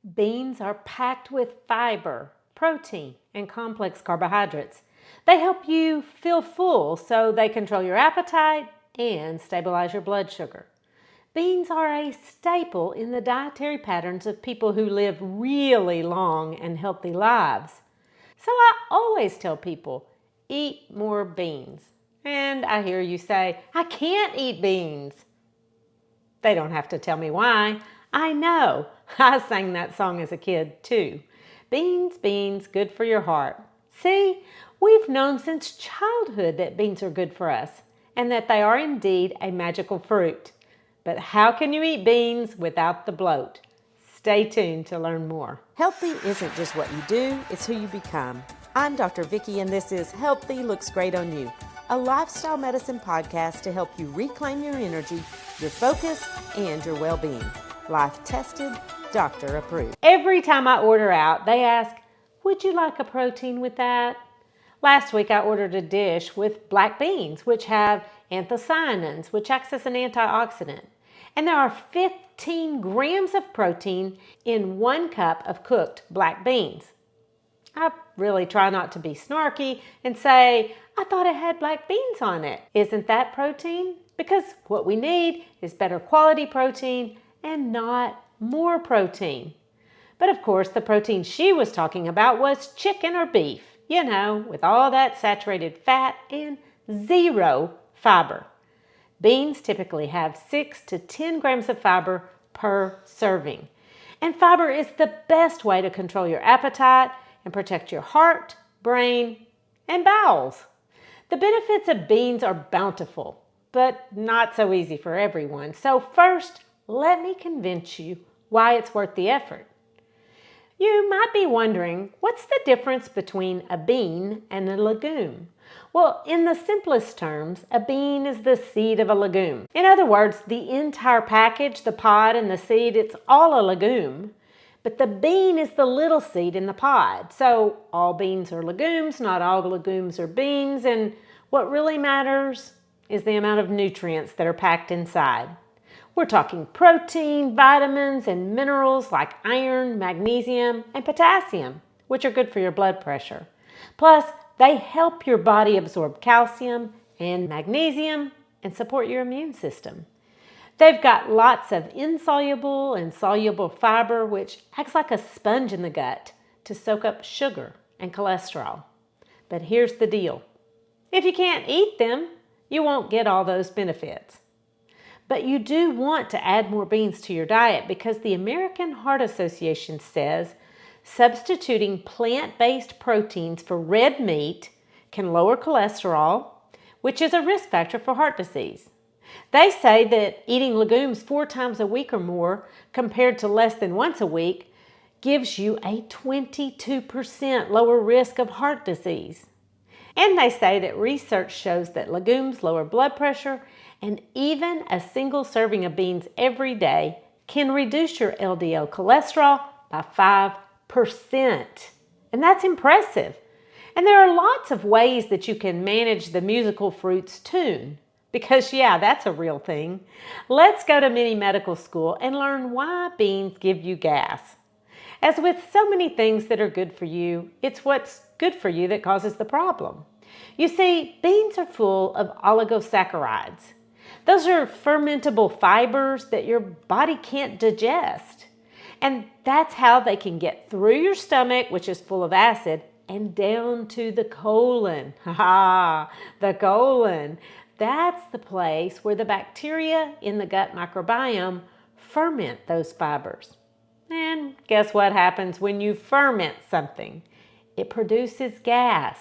Beans are packed with fiber, protein, and complex carbohydrates. They help you feel full so they control your appetite and stabilize your blood sugar. Beans are a staple in the dietary patterns of people who live really long and healthy lives. So I always tell people, eat more beans. And I hear you say, I can't eat beans. They don't have to tell me why. I know. I sang that song as a kid too. Beans, beans, good for your heart. See, we've known since childhood that beans are good for us and that they are indeed a magical fruit. But how can you eat beans without the bloat? Stay tuned to learn more. Healthy isn't just what you do, it's who you become. I'm Dr. Vicki, and this is Healthy Looks Great on You, a lifestyle medicine podcast to help you reclaim your energy, your focus, and your well-being. Life tested, doctor approved. Every time I order out, they ask, would you like a protein with that? Last week I ordered a dish with black beans, which have anthocyanins, which acts as an antioxidant. And there are 15 grams of protein in 1 cup of cooked black beans. I really try not to be snarky and say, I thought it had black beans on it. Isn't that protein? Because what we need is better quality protein and not more protein. But of course, the protein she was talking about was chicken or beef, with all that saturated fat and 0 fiber. Beans typically have 6 to 10 grams of fiber per serving. And fiber is the best way to control your appetite and protect your heart, brain, and bowels. The benefits of beans are bountiful, but not so easy for everyone. So first, let me convince you why it's worth the effort. You might be wondering, what's the difference between a bean and a legume? Well, in the simplest terms, a bean is the seed of a legume. In other words, the entire package, the pod and the seed, it's all a legume. But the bean is the little seed in the pod. So all beans are legumes, not all legumes are beans. And what really matters is the amount of nutrients that are packed inside. We're talking protein, vitamins, and minerals like iron, magnesium, and potassium, which are good for your blood pressure. Plus, they help your body absorb calcium and magnesium and support your immune system. They've got lots of insoluble and soluble fiber, which acts like a sponge in the gut to soak up sugar and cholesterol. But here's the deal. If you can't eat them, you won't get all those benefits. But you do want to add more beans to your diet because the American Heart Association says substituting plant-based proteins for red meat can lower cholesterol, which is a risk factor for heart disease. They say that eating legumes 4 times a week or more, compared to less than once a week, gives you a 22% lower risk of heart disease. And they say that research shows that legumes lower blood pressure, and even a single serving of beans every day can reduce your LDL cholesterol by 5%. And that's impressive. And there are lots of ways that you can manage the musical fruit's tune. Because that's a real thing. Let's go to mini medical school and learn why beans give you gas. As with so many things that are good for you, it's what's good for you that causes the problem. You see, beans are full of oligosaccharides. Those are fermentable fibers that your body can't digest. And that's how they can get through your stomach, which is full of acid, and down to the colon. The colon. That's the place where the bacteria in the gut microbiome ferment those fibers. And guess what happens when you ferment something? It produces gas.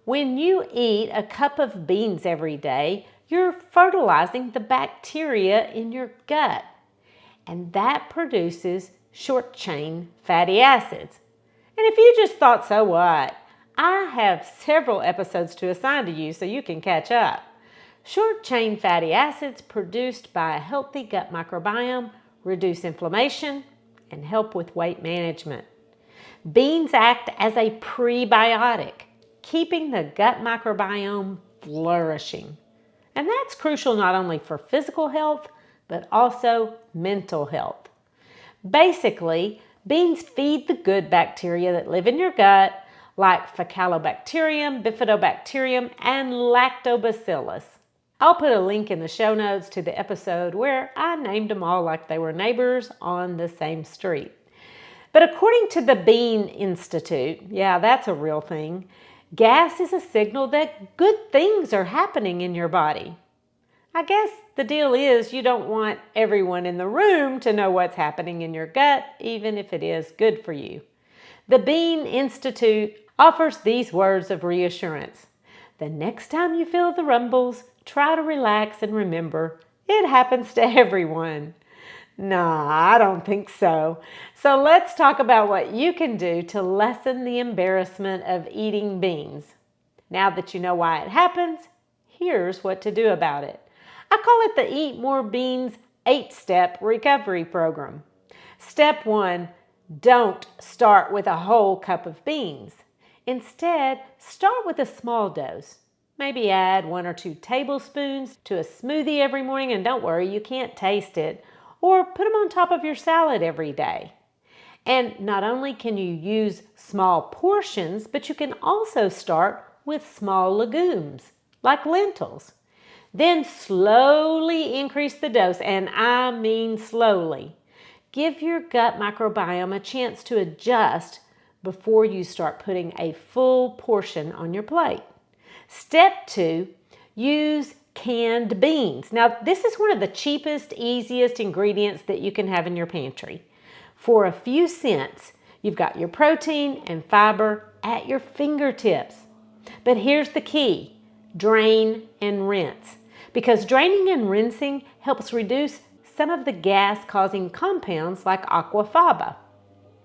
When you eat a cup of beans every day, you're fertilizing the bacteria in your gut. And that produces short-chain fatty acids. And if you just thought, so what? I have several episodes to assign to you so you can catch up. Short-chain fatty acids produced by a healthy gut microbiome reduce inflammation and help with weight management. Beans act as a prebiotic, keeping the gut microbiome flourishing. And that's crucial not only for physical health, but also mental health. Basically, Beans feed the good bacteria that live in your gut, like Faecalibacterium, Bifidobacterium, and Lactobacillus. I'll put a link in the show notes to the episode where I named them all like they were neighbors on the same street. But according to the Bean Institute, yeah, that's a real thing, gas is a signal that good things are happening in your body. I guess the deal is you don't want everyone in the room to know what's happening in your gut, even if it is good for you. The Bean Institute offers these words of reassurance. The next time you feel the rumbles, try to relax and remember, it happens to everyone. Nah, I don't think so. So let's talk about what you can do to lessen the embarrassment of eating beans. Now that you know why it happens, here's what to do about it. I call it the Eat More Beans 8-step recovery program. Step 1, don't start with a whole cup of beans. Instead, start with a small dose. Maybe add 1 or 2 tablespoons to a smoothie every morning, and don't worry, you can't taste it. Or put them on top of your salad every day. And not only can you use small portions, but you can also start with small legumes, like lentils. Then slowly increase the dose, and I mean slowly. Give your gut microbiome a chance to adjust before you start putting a full portion on your plate. Step 2, use canned beans. Now, this is one of the cheapest, easiest ingredients that you can have in your pantry. For a few cents, you've got your protein and fiber at your fingertips. But here's the key: drain and rinse. Because draining and rinsing helps reduce some of the gas-causing compounds like aquafaba.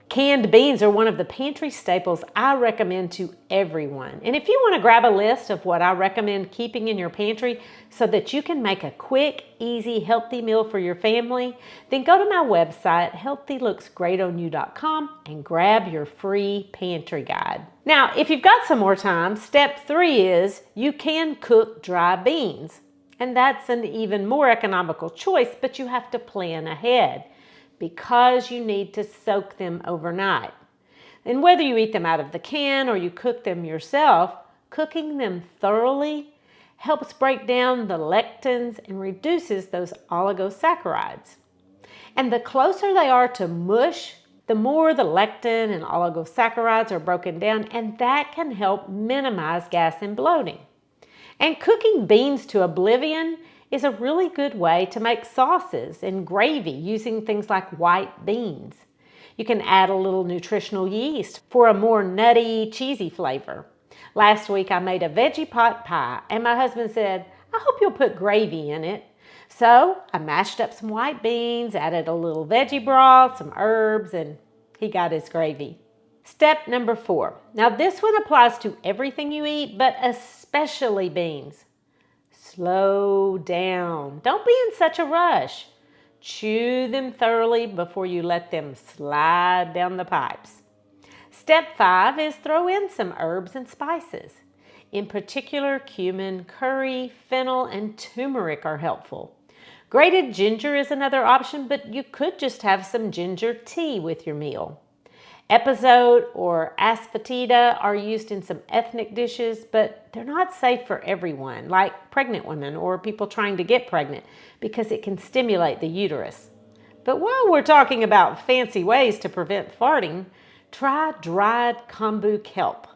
Canned beans are one of the pantry staples I recommend to everyone. And if you want to grab a list of what I recommend keeping in your pantry so that you can make a quick, easy, healthy meal for your family, then go to my website, healthylooksgreatonyou.com, and grab your free pantry guide. Now, if you've got some more time, step 3 is you can cook dry beans. And that's an even more economical choice, but you have to plan ahead because you need to soak them overnight. And whether you eat them out of the can or you cook them yourself, cooking them thoroughly helps break down the lectins and reduces those oligosaccharides. And the closer they are to mush, the more the lectin and oligosaccharides are broken down, and that can help minimize gas and bloating. And cooking beans to oblivion is a really good way to make sauces and gravy using things like white beans. You can add a little nutritional yeast for a more nutty, cheesy flavor. Last week I made a veggie pot pie, and my husband said, "I hope you'll put gravy in it." So I mashed up some white beans, added a little veggie broth, some herbs, and he got his gravy. Step number 4. Now this one applies to everything you eat, but especially beans. Slow down. Don't be in such a rush. Chew them thoroughly before you let them slide down the pipes. Step 5 is throw in some herbs and spices. In particular, cumin, curry, fennel, and turmeric are helpful. Grated ginger is another option, but you could just have some ginger tea with your meal. Episode or asafoetida are used in some ethnic dishes, but they're not safe for everyone, like pregnant women or people trying to get pregnant, because it can stimulate the uterus. But while we're talking about fancy ways to prevent farting, try dried kombu kelp.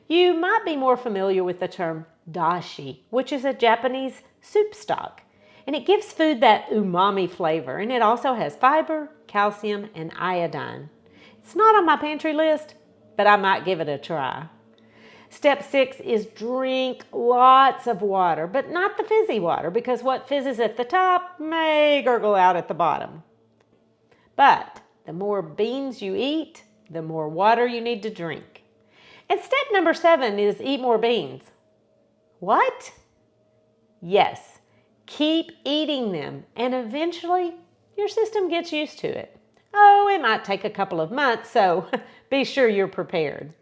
You might be more familiar with the term dashi, which is a Japanese soup stock. And it gives food that umami flavor, and it also has fiber, calcium, and iodine. It's not on my pantry list, but I might give it a try. Step 6 is drink lots of water, but not the fizzy water, because what fizzes at the top may gurgle out at the bottom. But the more beans you eat, the more water you need to drink. And step number 7 is eat more beans. What? Yes, keep eating them, and eventually your system gets used to it. Oh, it might take a couple of months, so be sure you're prepared.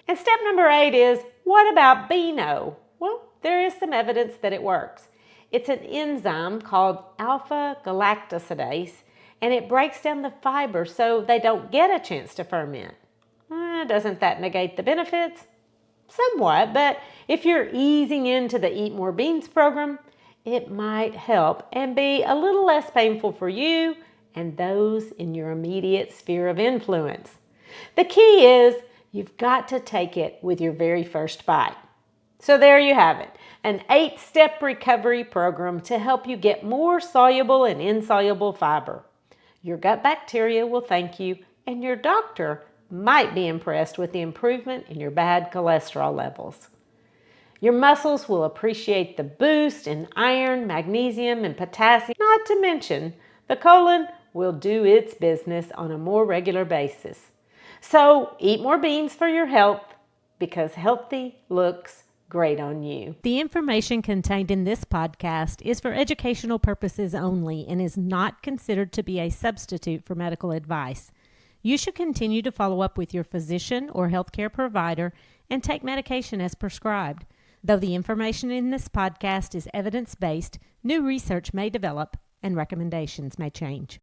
And step number 8 is, what about Beano? Well, there is some evidence that it works. It's an enzyme called alpha-galactosidase, and it breaks down the fiber so they don't get a chance to ferment. Doesn't that negate the benefits? Somewhat, but if you're easing into the Eat More Beans program, it might help and be a little less painful for you and those in your immediate sphere of influence. The key is you've got to take it with your very first bite. So there you have it, an 8-step recovery program to help you get more soluble and insoluble fiber. Your gut bacteria will thank you, and your doctor might be impressed with the improvement in your bad cholesterol levels. Your muscles will appreciate the boost in iron, magnesium, and potassium. Not to mention, the colon will do its business on a more regular basis. So eat more beans for your health, because healthy looks great on you. The information contained in this podcast is for educational purposes only and is not considered to be a substitute for medical advice. You should continue to follow up with your physician or healthcare provider and take medication as prescribed. Though the information in this podcast is evidence-based, new research may develop and recommendations may change.